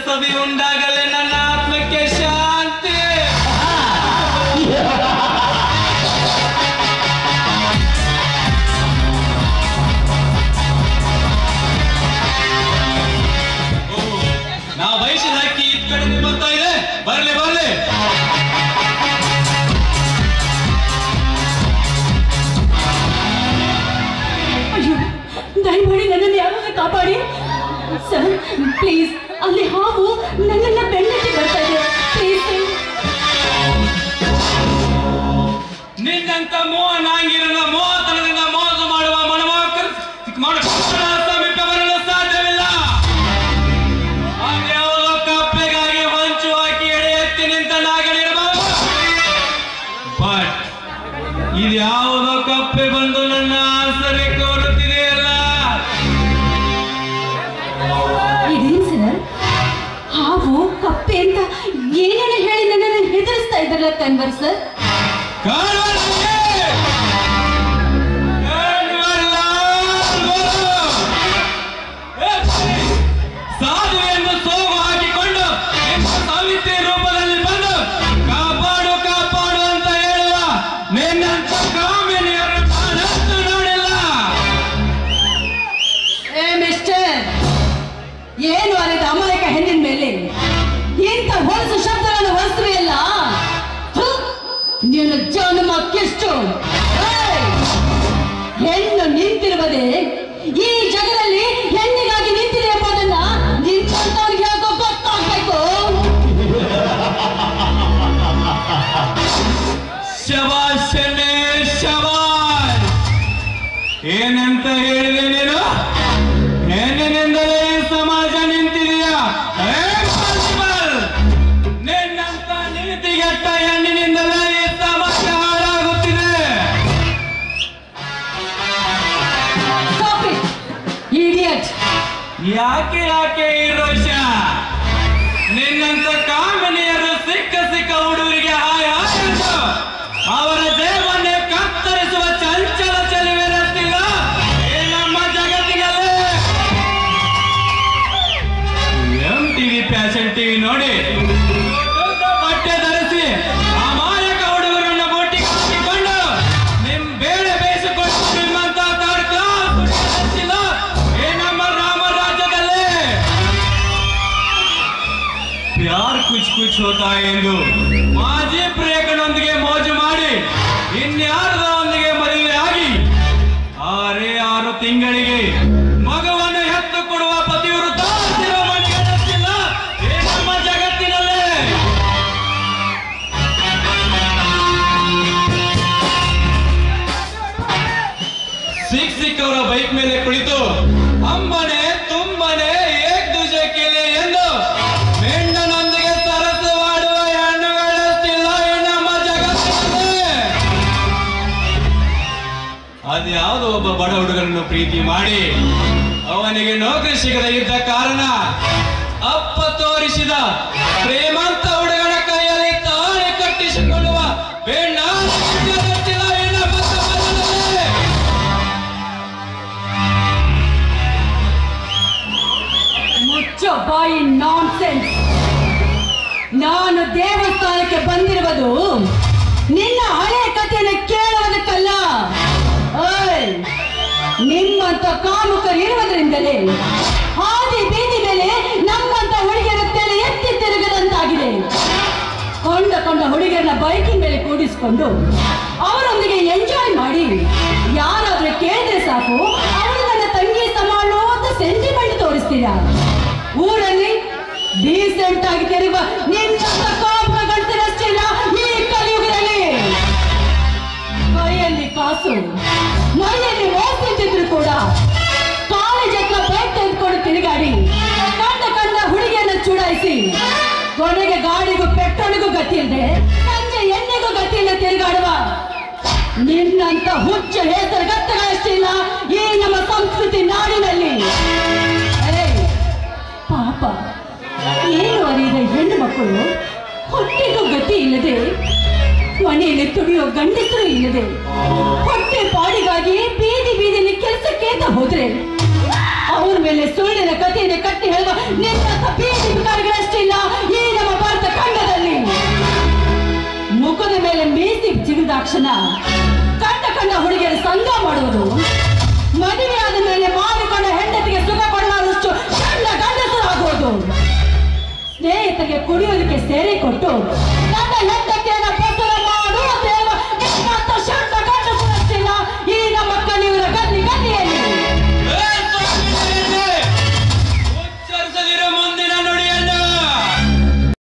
ಸವಿ ಉಂಟಾಗಲೇ ನನ್ನ ಆತ್ಮಕ್ಕೆ ಶಾಂತಿ. ನಾ ವಯಸ್ಸಿನ ಹಕ್ಕಿ ಇದ್ ಕಡೆ ಬರ್ತಾ ಇದೆ, ಬರ್ಲಿ ಬರ್ಲಿ. ಅಯ್ಯೋ, ದಯಮಾಡಿ ನನ್ನನ್ನು ಯಾವಾಗ ಕಾಪಾಡಿ ಸರ್, ಪ್ಲೀಸ್. ಅಲ್ಲಿ ಹಾವು ನನ್ನನ್ನ ಬೆನ್ನಟ್ಟಿ ಬರ್ತಾ ಇದೆ, ಪ್ಲೀಸ್. ನಿನ್ನಂತ ಮೋಹನಾಂಗಿರನ ಮೋಹತನದಿಂದ ಮೋಸ ಮಾಡುವ ಮನಮೋಹಕರು ಸಮೀಪ ಬರಲು ಸಾಧ್ಯವಿಲ್ಲ. ಅದ್ಯಾವುದೋ ಕಪ್ಪೆಗಾಗಿ ಹೊಂಚು ಹಾಕಿ ಎಡೆ ಎತ್ತಿ ನಿಂತ ನಾಗನಿರಬಹುದು. ಬಟ್ ಇದ್ಯಾವುದೋ ಕಪ್ಪೆ ಬಂದು ನನ್ನ ಆಸರೆ ಕೋರುತ್ತಿದೆಯಲ್ಲ. ಇದೇನು ಸರ್, ಹಾವು ಕಪ್ಪೆ ಅಂತ ಏನೇನು ಹೇಳಿ ನನ್ನನ್ನು ಹೆದರಿಸ್ತಾ ಇದ್ರಲ್ಲ ಕನ್ವರ್ ಸರ್. ಸಾಧುವೆಯನ್ನು ಸೋಗು ಹಾಕಿಕೊಂಡು ಸಾವಿತ್ರಿ ರೂಪದಲ್ಲಿ ಬಂದು ಕಾಪಾಡು ಕಾಪಾಡು ಅಂತ ಹೇಳುವ ನಿನ್ನಂತ ಕಾಮಿನಿಯರು ನಾನಂತೂ ನೋಡಿಲ್ಲ. ಏ ಮಿಸ್ಟರ್, ಏನು ಅರಿದ ಅಮಾಯಕ ಹೆಣ್ಣಿನ ಮೇಲೆ ಇಂಥ ಹೊಲಸು ಶಬ್ದಗಳನ್ನು ಹೊಲಿಸುವೆಯಲ್ಲ. ನೀನು ಜನ್ಮಕ್ಕೆಷ್ಟು ಹೆಣ್ಣು ನಿಂತಿರುವುದೇ ಈ ಜಗದಲ್ಲಿ ಹೆಣ್ಣಿಗಾಗಿ ನಿಂತಿದೆ ಎಂಬುದನ್ನ ನಿಂತವ್ರಿಗೆ ಯಾಕೋ ಗೊತ್ತಾಗ್ಬೇಕು. ಶಬಾಷ್ ಶಬಾಷ್. ಏನಂತ ಹೇಳಿದೆ ನೀನು? ಹೆಣ್ಣಿನಿಂದಲೇ ಸಮಾಜ ನಿಂತಿದೆಯಾ? ನಿನ್ನಂತ ನೀತಿಗೆಟ್ಟ ಹೆಣ್ಣಿನಿಂದಲೇ ಈ ಸಮಾಜ ಹಾಳಾಗುತ್ತಿದೆ. ಯಾಕೆ ಯಾಕೆ ಈ ರೋಷ? ನಿನ್ನಂತ ಕಾಮಿನಿಯರು ಸಿಕ್ಕ ಹುಡುಗರಿಗೆ ಹಾಯ ಅವರ ದೇವನ್ನೇ ಕತ್ತರಿಸುವ ಚಂಚಲ ಚೆಲುವಿರುತ್ತಿಲ್ಲ ನಮ್ಮ ಜಗತ್ತಿನಲ್ಲಿ. MTV ಫ್ಯಾಷನ್ ಟಿವಿ ನೋಡಿ ಬಟ್ಟೆ ಧರಿಸಿ ಅಮಾಯಕ ಹುಡುಗರನ್ನು ಬೊಟ್ಟಿಗೆ ಹಾಕಿಕೊಂಡು ನಿಮ್ ಬೇಳೆ ಬೇಯಿಸಿಕೊಂಡು ನಿಮ್ಮಂತ ನಮ್ಮ ರಾಮ ರಾಜ್ಯದಲ್ಲಿ ಪ್ಯಾರ್ ಕುಚ್ ಕುಚ್ ಹೋತಾ ಎಂದು ಮಾಜಿ ಪ್ರಿಯಕನೊಂದಿಗೆ ಮೋಜು ಮಾಡಿ ಇನ್ಯಾರದೊಂದಿಗೆ ಮದುವೆ ಆಗಿ 6 ತಿಂಗಳಿಗೆ ಮಗುವನ್ನು ಹೆತ್ತು ಕೊಡುವ ಪತಿವ್ರತ ನಮ್ಮ ಜಗತ್ತಿನಲ್ಲೇ. ಸಿಕ್ಕವರ ಬೈಕ್ ಮೇಲೆ ಕುಳಿತು ಅಂಬನೆ ತುಂಬನೆ ಏಕ್ ದೂಜೆ ಕೇಳಿ ಎಂದು ಮೆಂಡನೊಂದಿಗೆ ಸರಸವಾಡುವ ಹೆಣ್ಣುಗಳಷ್ಟಿಲ್ಲ ನಮ್ಮ ಜಗತ್ತಿನಲ್ಲೇ. ಅದ್ಯಾವುದೋ ಒಬ್ಬ ಬಡ ಹುಡುಗನನ್ನು ಪ್ರೀತಿ ಮಾಡಿ ಅವನಿಗೆ ನೌಕರಿ ಸಿಗದೆ ಇದ್ದ ಕಾರಣ ಅಪ್ಪ ತೋರಿಸಿದ ಪ್ರೇಮಂತ ಹುಡುಗನ ಕೈಯಲ್ಲಿ ತಾಳಿ ಕಟ್ಟಿಸಿಕೊಳ್ಳುವ ಬೆಣ್ಣ ಬಾಯಿ ನಾನ್ಸೆನ್ಸ್. ನಾನು ದೇವಸ್ಥಾನಕ್ಕೆ ಬಂದಿರುವುದು ನಿನ್ನ ಹಳೆಯ ಕಥೆಯನ್ನು ಕೇಳುವುದಕ್ಕಲ್ಲ. ನಿಮ್ಮಂತ ಕಾಮುಕರು ಇರುವುದರಿಂದಲೇ ಹಾದಿ ಬೀದಿ ಮೇಲೆ ನಮ್ಮಂತ ಹುಡುಗಿಯರ ತಲೆ ಎತ್ತಿ ತಿರುಗದಂತಾಗಿದೆ. ಕೊಂಡ ಹುಡುಗಿಯರನ್ನ ಬೈಕಿನ ಮೇಲೆ ಕೂಡಿಸಿಕೊಂಡು ಅವರೊಂದಿಗೆ ಎಂಜಾಯ್ ಮಾಡಿ ಯಾರಾದ್ರೂ ಕೇಳಿದ್ರೆ ಸಾಕು ಅವರು ನನ್ನ ತಂಗಿ ಸಮಾನು ಅಂತ ಸೆಂಟಿಮೆಂಟ್ ತೋರಿಸ್ತೀರಾ. ಊರಲ್ಲಿ ಡೀಸೆಂಟ್ ಆಗಿ ತಿರುಗುವ ನಿನ್ನಂತ ಕಾಮುಕರಿರಷ್ಟಿಲ್ಲ ಈ ಕಲಿಯುಗದಲ್ಲಿ. ಕೈಯಲ್ಲಿ ಕಾಸು ಮೈಯಲ್ಲಿ ಓದ್ತಿದ್ರು ಕೂಡ ಕಾಲೇಜ್ ಹತ್ರ ಬೈಕ್ ತೆಗೆದುಕೊಂಡು ತಿರುಗಾಡಿ ಕಂಡ ಹುಡುಗಿಯನ್ನ ಚುಡಾಯಿಸಿ ಕೊನೆಗೆ ಗಾಡಿಗೂ ಪೆಟ್ರೋಲ್ಗೂ ಗತಿ ಇಲ್ಲದೆ ಸಂಜೆ ಎಣ್ಣೆಗೂ ಗತಿ ಇಲ್ಲ ತಿರುಗಾಡುವ ನಿನ್ನಂತ ಹುಚ್ಚ ಹೆಸರುಗತ್ತಗಳಷ್ಟಿಲ್ಲ ಈ ನಮ್ಮ ಸಂಸ್ಕೃತಿ ನಾಡಿನಲ್ಲಿ. ಪಾಪ ಏನು ಅರಿದ ಹೆಣ್ಣು ಮಕ್ಕಳು ಹೊಟ್ಟೆಗೂ ಗತಿ ಇಲ್ಲದೆ ಮನೆಯಲ್ಲಿ ತುಡಿಯೋ ಗಂಡಸರು ಇಲ್ಲದೆ ಹೊಟ್ಟೆ ಪಾಡಿಗಾಗಿ ಬೀದಿ ಬೀದಿಯಲ್ಲಿ ಕೆಲಸಕ್ಕೆ ಅಂತ ಹೋದ್ರೆ ಅವ್ರ ಮೇಲೆ ಸುಳ್ಳಿನ ಕಥೆಯನ್ನು ಕಟ್ಟಿ ಹೇಳುವ ನಿನ್ನಂತ ಬೀದಿ ವಿಕಾರಗಳ ತಕ್ಷಣ ಕಂಡ ಹುಡುಗಿಯರು ಸಂಘ ಮಾಡುವುದು, ಮದುವೆ ಆದ ಮೇಲೆ ಮಾಡಿಕೊಂಡ ಹೆಂಡತಿಗೆ ಸುಖ ಕೊಡಲಾರಷ್ಟು ಗಂಡಸರಾಗುವುದು, ಸ್ನೇಹಿತರಿಗೆ ಕುಡಿಯೋದಕ್ಕೆ ಸೇರಿ ಕೊಟ್ಟು